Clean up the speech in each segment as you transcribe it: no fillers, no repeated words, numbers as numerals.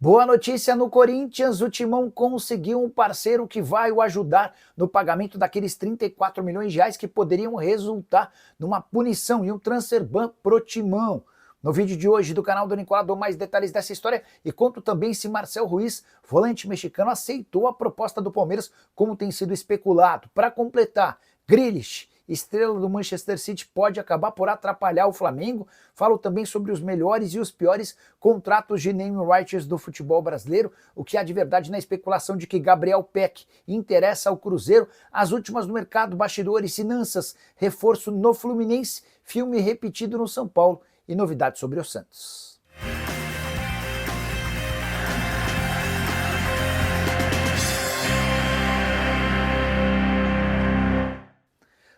Boa notícia no Corinthians, o Timão conseguiu um parceiro que vai o ajudar no pagamento daqueles 34 milhões de reais que poderiam resultar numa punição e um transfer ban pro Timão. No vídeo de hoje do canal do Nicolás dou mais detalhes dessa história e conto também se Marcel Ruiz, volante mexicano, aceitou a proposta do Palmeiras como tem sido especulado. Para completar, Grealish, estrela do Manchester City, pode acabar por atrapalhar o Flamengo. Falo também sobre os melhores e os piores contratos de name rights do futebol brasileiro, o que há de verdade na especulação de que Gabriel Peck interessa ao Cruzeiro, as últimas no mercado, bastidores, finanças, reforço no Fluminense, filme repetido no São Paulo e novidades sobre o Santos.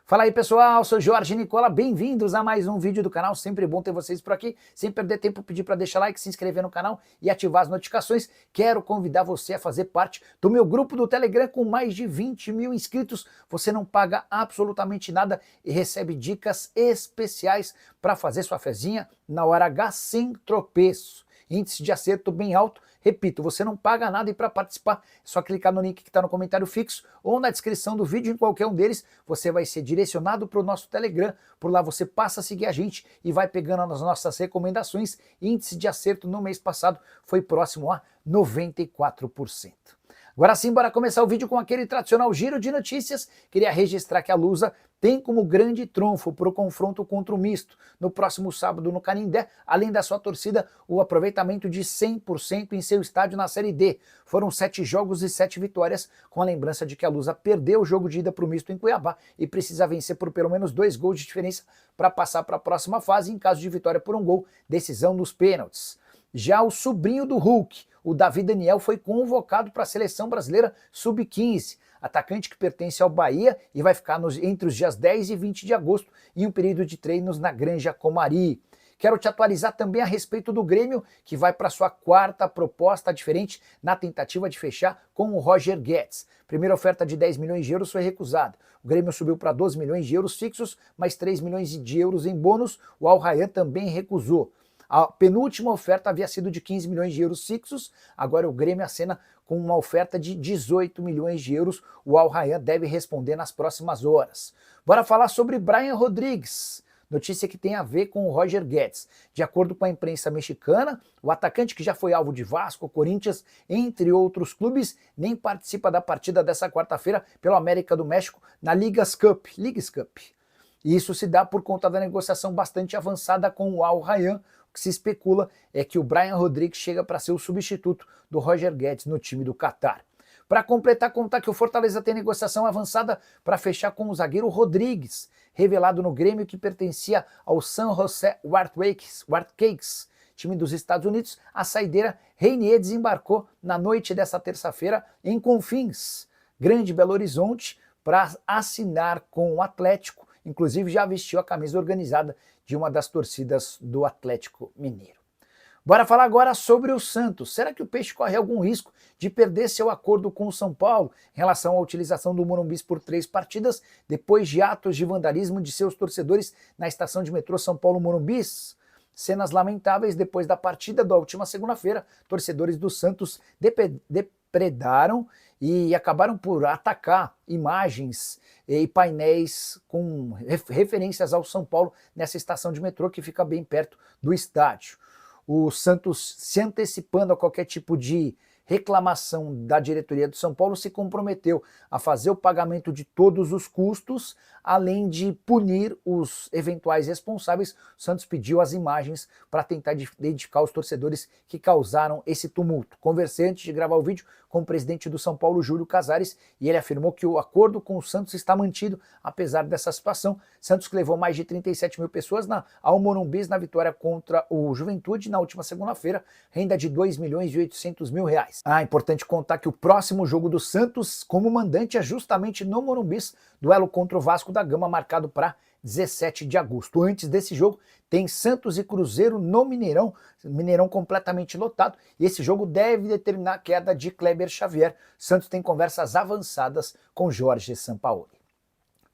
Fala aí pessoal, sou Jorge Nicola, bem-vindos a mais um vídeo do canal, sempre bom ter vocês por aqui, sem perder tempo pedir para deixar like, se inscrever no canal e ativar as notificações. Quero convidar você a fazer parte do meu grupo do Telegram com mais de 20 mil inscritos, você não paga absolutamente nada e recebe dicas especiais para fazer sua fezinha na hora H sem tropeço. Índice de acerto bem alto. Repito, você não paga nada e para participar é só clicar no link que está no comentário fixo ou na descrição do vídeo, em qualquer um deles, você vai ser direcionado para o nosso Telegram. Por lá você passa a seguir a gente e vai pegando as nossas recomendações. Índice de acerto no mês passado foi próximo a 94%. Agora sim, bora começar o vídeo com aquele tradicional giro de notícias. Queria registrar que a Lusa tem como grande trunfo para o confronto contra o Misto no próximo sábado no Canindé, além da sua torcida, o aproveitamento de 100% em seu estádio na Série D. Foram 7 jogos e 7 vitórias, com a lembrança de que a Lusa perdeu o jogo de ida para o Misto em Cuiabá e precisa vencer por pelo menos 2 gols de diferença para passar para a próxima fase, em caso de vitória por um gol, decisão nos pênaltis. Já o sobrinho do Hulk, o Davi Daniel, foi convocado para a seleção brasileira sub-15, atacante que pertence ao Bahia e vai ficar entre os dias 10 e 20 de agosto em um período de treinos na Granja Comari. Quero te atualizar também a respeito do Grêmio, que vai para sua 4ª proposta diferente na tentativa de fechar com o Roger Guedes. Primeira oferta de 10 milhões de euros foi recusada. O Grêmio subiu para 12 milhões de euros fixos, mais 3 milhões de euros em bônus. O Al Rayyan também recusou. A penúltima oferta havia sido de 15 milhões de euros fixos, agora o Grêmio acena com uma oferta de 18 milhões de euros. O Al Rayyan deve responder nas próximas horas. Bora falar sobre Brian Rodrigues, notícia que tem a ver com o Roger Guedes. De acordo com a imprensa mexicana, o atacante que já foi alvo de Vasco, Corinthians, entre outros clubes, nem participa da partida dessa quarta-feira pelo América do México na Leagues Cup. E isso se dá por conta da negociação bastante avançada com o Al Rayyan. O que se especula é que o Brian Rodrigues chega para ser o substituto do Roger Guedes no time do Catar. Para completar, contar que o Fortaleza tem negociação avançada para fechar com o zagueiro Rodrigues, revelado no Grêmio que pertencia ao San Jose Wildcats, time dos Estados Unidos. A saideira Reinier desembarcou na noite dessa terça-feira em Confins, Grande Belo Horizonte, para assinar com o Atlético. Inclusive já vestiu a camisa organizada de uma das torcidas do Atlético Mineiro. Bora falar agora sobre o Santos. Será que o Peixe corre algum risco de perder seu acordo com o São Paulo em relação à utilização do Morumbi por 3 partidas, depois de atos de vandalismo de seus torcedores na estação de metrô São Paulo Morumbi? Cenas lamentáveis depois da partida da última segunda-feira. Torcedores do Santos depredaram e acabaram por atacar imagens e painéis com referências ao São Paulo nessa estação de metrô que fica bem perto do estádio. O Santos, se antecipando a qualquer tipo de reclamação da diretoria do São Paulo, se comprometeu a fazer o pagamento de todos os custos, além de punir os eventuais responsáveis. O Santos pediu as imagens para tentar identificar os torcedores que causaram esse tumulto. Conversei antes de gravar o vídeo com o presidente do São Paulo, Júlio Casares, e ele afirmou que o acordo com o Santos está mantido, apesar dessa situação. Santos que levou mais de 37 mil pessoas ao Morumbi na vitória contra o Juventude na última segunda-feira, renda de 2 milhões e 800 mil reais. Importante contar que o próximo jogo do Santos como mandante é justamente no Morumbi, duelo contra o Vasco da Gama, marcado para 17 de agosto. Antes desse jogo, tem Santos e Cruzeiro no Mineirão, Mineirão completamente lotado, e esse jogo deve determinar a queda de Kleber Xavier. Santos tem conversas avançadas com Jorge Sampaoli.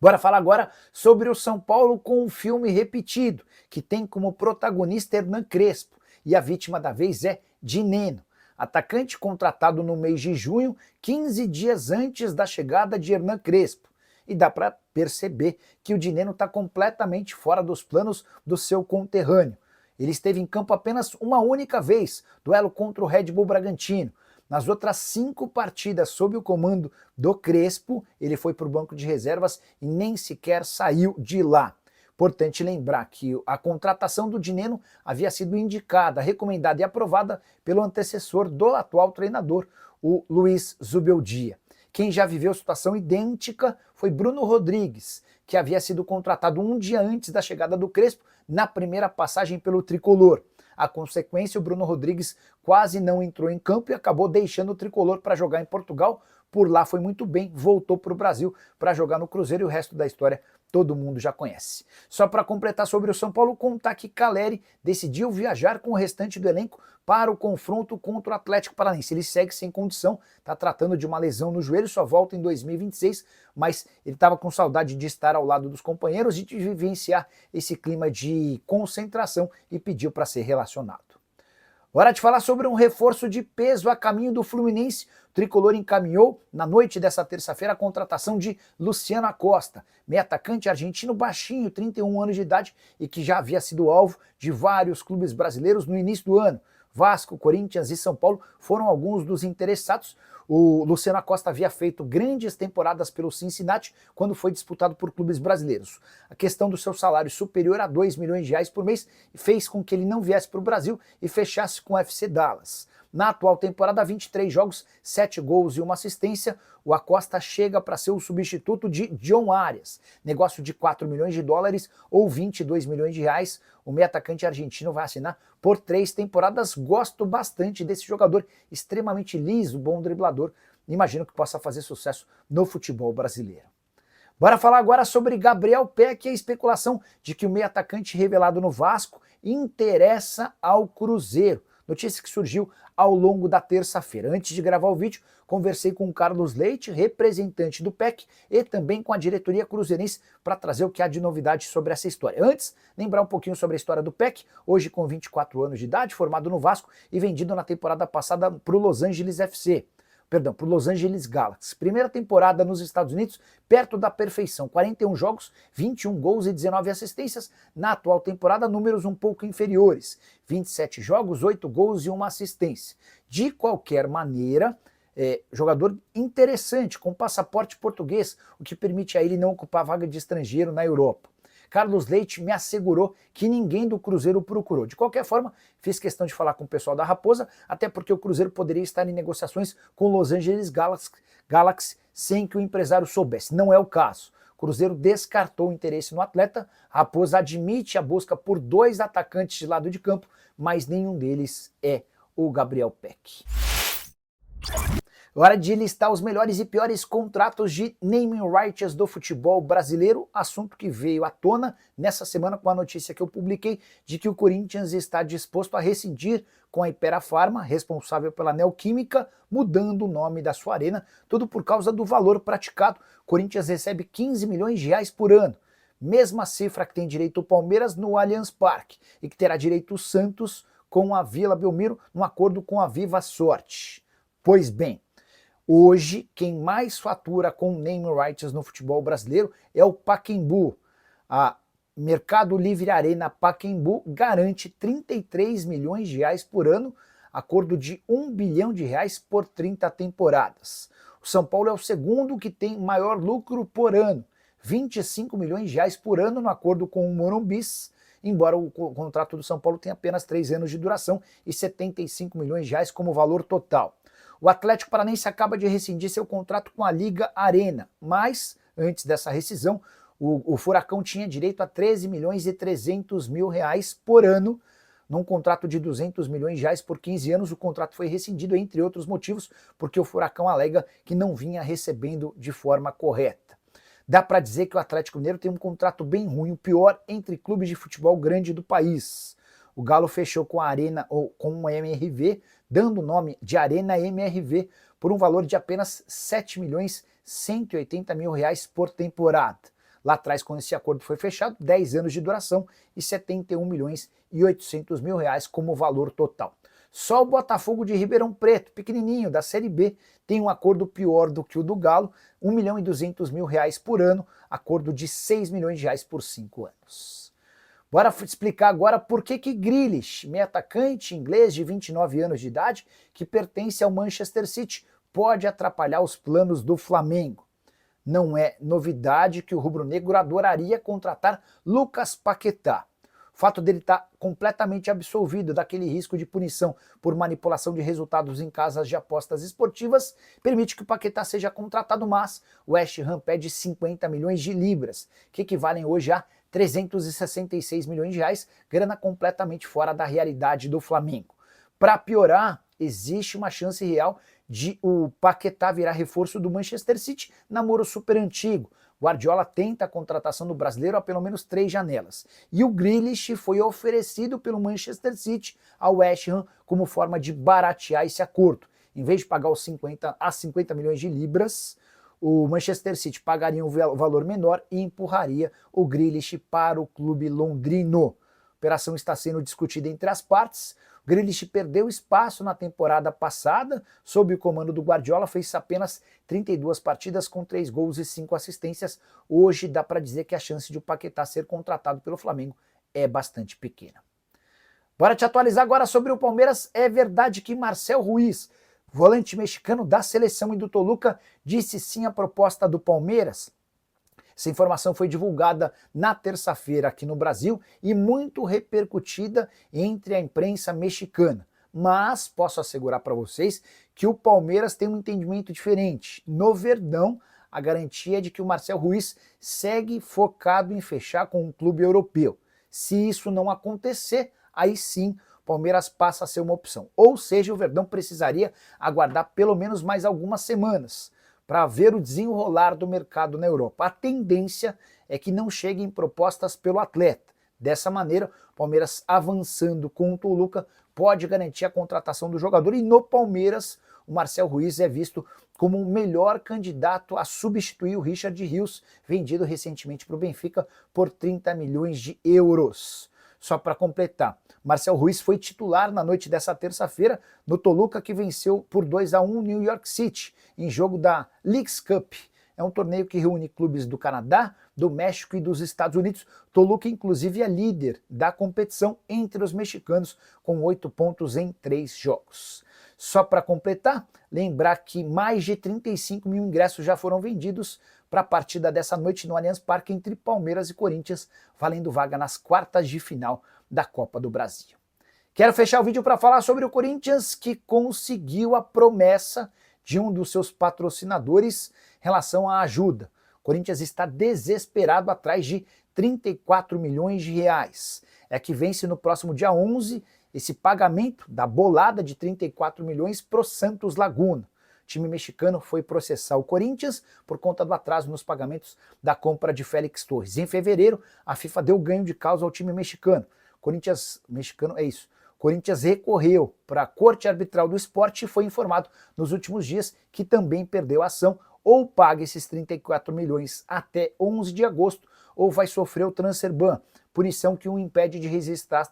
Bora falar agora sobre o São Paulo com um filme repetido, que tem como protagonista Hernan Crespo, e a vítima da vez é Dineno. atacante contratado no mês de junho, 15 dias antes da chegada de Hernan Crespo. E dá para perceber que o Dineno está completamente fora dos planos do seu conterrâneo. Ele esteve em campo apenas uma única vez, duelo contra o Red Bull Bragantino. Nas outras 5 partidas sob o comando do Crespo, ele foi para o banco de reservas e nem sequer saiu de lá. Importante lembrar que a contratação do Dineno havia sido indicada, recomendada e aprovada pelo antecessor do atual treinador, o Luiz Zubeldia. Quem já viveu situação idêntica foi Bruno Rodrigues, que havia sido contratado um dia antes da chegada do Crespo na primeira passagem pelo tricolor. A consequência, o Bruno Rodrigues quase não entrou em campo e acabou deixando o tricolor para jogar em Portugal. Por lá foi muito bem, voltou para o Brasil para jogar no Cruzeiro e o resto da história todo mundo já conhece. Só para completar sobre o São Paulo, contar que Caleri decidiu viajar com o restante do elenco para o confronto contra o Atlético Paranaense. Ele segue sem condição, está tratando de uma lesão no joelho, só volta em 2026, mas ele estava com saudade de estar ao lado dos companheiros e de vivenciar esse clima de concentração e pediu para ser relacionado. Hora de falar sobre um reforço de peso a caminho do Fluminense. O tricolor encaminhou, na noite dessa terça-feira, a contratação de Luciano Acosta, meio atacante argentino baixinho, 31 anos de idade, e que já havia sido alvo de vários clubes brasileiros no início do ano. Vasco, Corinthians e São Paulo foram alguns dos interessados. O Luciano Acosta havia feito grandes temporadas pelo Cincinnati quando foi disputado por clubes brasileiros. A questão do seu salário superior a 2 milhões de reais por mês fez com que ele não viesse para o Brasil e fechasse com o FC Dallas. Na atual temporada, 23 jogos, 7 gols e 1 assistência, o Acosta chega para ser o substituto de John Arias. Negócio de 4 milhões de dólares ou 22 milhões de reais. O meio atacante argentino vai assinar por 3 temporadas. Gosto bastante desse jogador, extremamente liso, bom driblador. Imagino que possa fazer sucesso no futebol brasileiro. Bora falar agora sobre Gabriel Peck e a especulação de que o meio atacante revelado no Vasco interessa ao Cruzeiro. Notícia que surgiu ao longo da terça-feira. Antes de gravar o vídeo, conversei com o Carlos Leite, representante do PEC, e também com a diretoria cruzeirense para trazer o que há de novidade sobre essa história. Antes, lembrar um pouquinho sobre a história do PEC, hoje com 24 anos de idade, formado no Vasco e vendido na temporada passada para o Los Angeles Galaxy. Primeira temporada nos Estados Unidos, perto da perfeição, 41 jogos, 21 gols e 19 assistências. Na atual temporada, números um pouco inferiores, 27 jogos, 8 gols e 1 assistência. De qualquer maneira, jogador interessante, com passaporte português, o que permite a ele não ocupar vaga de estrangeiro na Europa. Carlos Leite me assegurou que ninguém do Cruzeiro o procurou. De qualquer forma, fiz questão de falar com o pessoal da Raposa, até porque o Cruzeiro poderia estar em negociações com o Los Angeles Galaxy sem que o empresário soubesse. Não é o caso. O Cruzeiro descartou o interesse no atleta. A Raposa admite a busca por 2 atacantes de lado de campo, mas nenhum deles é o Gabriel Peck. Hora de listar os melhores e piores contratos de naming rights do futebol brasileiro, assunto que veio à tona nessa semana com a notícia que eu publiquei de que o Corinthians está disposto a rescindir com a Hypera Pharma, responsável pela Neoquímica, mudando o nome da sua arena, tudo por causa do valor praticado. O Corinthians recebe 15 milhões de reais por ano, mesma cifra que tem direito o Palmeiras no Allianz Parque e que terá direito o Santos com a Vila Belmiro, num acordo com a Viva Sorte. Pois bem, hoje, quem mais fatura com name rights no futebol brasileiro é o Pacaembu. A Mercado Livre Arena Pacaembu garante 33 milhões de reais por ano, acordo de 1 bilhão de reais por 30 temporadas. O São Paulo é o segundo que tem maior lucro por ano, 25 milhões de reais por ano no acordo com o Morumbis, embora o contrato do São Paulo tenha apenas 3 anos de duração e 75 milhões de reais como valor total. O Atlético Paranaense acaba de rescindir seu contrato com a Liga Arena, mas antes dessa rescisão, o Furacão tinha direito a 13 milhões e 300 mil reais por ano, num contrato de 200 milhões de reais por 15 anos. O contrato foi rescindido, entre outros motivos, porque o Furacão alega que não vinha recebendo de forma correta. Dá para dizer que o Atlético Mineiro tem um contrato bem ruim, o pior entre clubes de futebol grande do país. O Galo fechou com a Arena, ou com a MRV, dando o nome de Arena MRV, por um valor de apenas 7 milhões 180 mil reais por temporada. Lá atrás, quando esse acordo foi fechado, 10 anos de duração e 71 milhões e 800 mil reais como valor total. Só o Botafogo de Ribeirão Preto, pequenininho, da Série B, tem um acordo pior do que o do Galo, R$ 1.200.000 por ano, acordo de R$ 6 milhões por 5 anos. Bora explicar agora por que Grealish, meio atacante inglês de 29 anos de idade, que pertence ao Manchester City, pode atrapalhar os planos do Flamengo. Não é novidade que o rubro-negro adoraria contratar Lucas Paquetá. O fato dele estar completamente absolvido daquele risco de punição por manipulação de resultados em casas de apostas esportivas permite que o Paquetá seja contratado, mas o West Ham pede 50 milhões de libras, que equivalem hoje a 366 milhões de reais, grana completamente fora da realidade do Flamengo. Para piorar, existe uma chance real de o Paquetá virar reforço do Manchester City, namoro super antigo. Guardiola tenta a contratação do brasileiro há pelo menos 3 janelas. E o Grealish foi oferecido pelo Manchester City ao West Ham como forma de baratear esse acordo. Em vez de pagar os 50 milhões de libras, o Manchester City pagaria um valor menor e empurraria o Grealish para o clube londrino. A operação está sendo discutida entre as partes. O Grealish perdeu espaço na temporada passada, sob o comando do Guardiola, fez apenas 32 partidas com 3 gols e 5 assistências. Hoje dá para dizer que a chance de o Paquetá ser contratado pelo Flamengo é bastante pequena. Bora te atualizar agora sobre o Palmeiras. É verdade que Marcel Ruiz, volante mexicano da seleção e do Toluca, disse sim à proposta do Palmeiras? Essa informação foi divulgada na terça-feira aqui no Brasil e muito repercutida entre a imprensa mexicana. Mas posso assegurar para vocês que o Palmeiras tem um entendimento diferente. No Verdão, a garantia é de que o Marcel Ruiz segue focado em fechar com um clube europeu. Se isso não acontecer, aí sim o Palmeiras passa a ser uma opção. Ou seja, o Verdão precisaria aguardar pelo menos mais algumas semanas para ver o desenrolar do mercado na Europa. A tendência é que não cheguem propostas pelo atleta. Dessa maneira, o Palmeiras avançando com o Toluca pode garantir a contratação do jogador e no Palmeiras o Marcel Ruiz é visto como o melhor candidato a substituir o Richard Rios, vendido recentemente para o Benfica por 30 milhões de euros. Só para completar, Marcel Ruiz foi titular na noite dessa terça-feira no Toluca, que venceu por 2-1 o New York City, em jogo da Leagues Cup. É um torneio que reúne clubes do Canadá, do México e dos Estados Unidos. Toluca, inclusive, é líder da competição entre os mexicanos, com 8 pontos em 3 jogos. Só para completar, lembrar que mais de 35 mil ingressos já foram vendidos para a partida dessa noite no Allianz Parque entre Palmeiras e Corinthians, valendo vaga nas quartas de final da Copa do Brasil. Quero fechar o vídeo para falar sobre o Corinthians, que conseguiu a promessa de um dos seus patrocinadores em relação à ajuda. O Corinthians está desesperado atrás de 34 milhões de reais. É que vence no próximo dia 11 esse pagamento da bolada de 34 milhões para o Santos Laguna. O time mexicano foi processar o Corinthians por conta do atraso nos pagamentos da compra de Félix Torres. Em fevereiro, a FIFA deu ganho de causa ao time mexicano. Corinthians recorreu para a Corte Arbitral do Esporte e foi informado nos últimos dias que também perdeu a ação. Ou paga esses 34 milhões até 11 de agosto ou vai sofrer o transfer ban, punição que o impede de registrar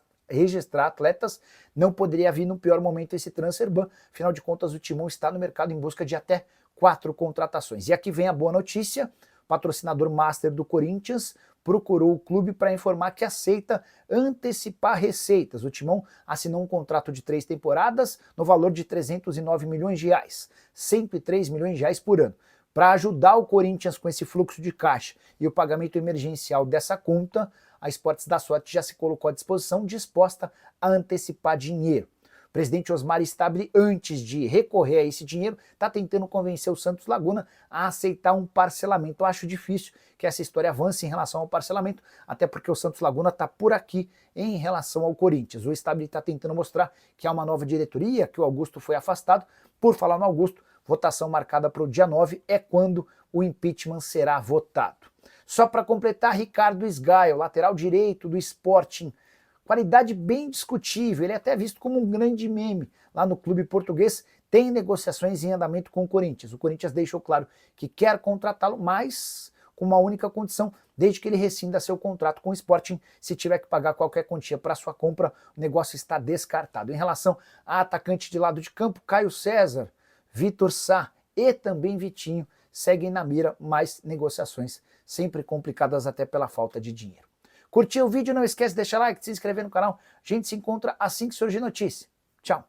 atletas. Não poderia vir no pior momento esse transfer ban, afinal de contas o Timão está no mercado em busca de até 4 contratações. E aqui vem a boa notícia: o patrocinador master do Corinthians procurou o clube para informar que aceita antecipar receitas. O Timão assinou um contrato de 3 temporadas no valor de 309 milhões de reais, 103 milhões de reais por ano. Para ajudar o Corinthians com esse fluxo de caixa e o pagamento emergencial dessa conta, a Esportes da Sorte já se colocou à disposição, disposta a antecipar dinheiro. O presidente Osmar Stabile, antes de recorrer a esse dinheiro, está tentando convencer o Santos Laguna a aceitar um parcelamento. Eu acho difícil que essa história avance em relação ao parcelamento, até porque o Santos Laguna está por aqui em relação ao Corinthians. O Stabile está tentando mostrar que há uma nova diretoria, que o Augusto foi afastado. Por falar no Augusto, votação marcada para o dia 9 é quando o impeachment será votado. Só para completar, Ricardo Sgaio, lateral direito do Sporting, qualidade bem discutível, ele é até visto como um grande meme lá no clube português, tem negociações em andamento com o Corinthians. O Corinthians deixou claro que quer contratá-lo, mas com uma única condição: desde que ele rescinda seu contrato com o Sporting. Se tiver que pagar qualquer quantia para sua compra, o negócio está descartado. Em relação a atacante de lado de campo, Caio César, Vitor Sá e também Vitinho seguem na mira, mas negociações sempre complicadas até pela falta de dinheiro. Curtiu o vídeo? Não esquece de deixar like, de se inscrever no canal. A gente se encontra assim que surgir notícia. Tchau!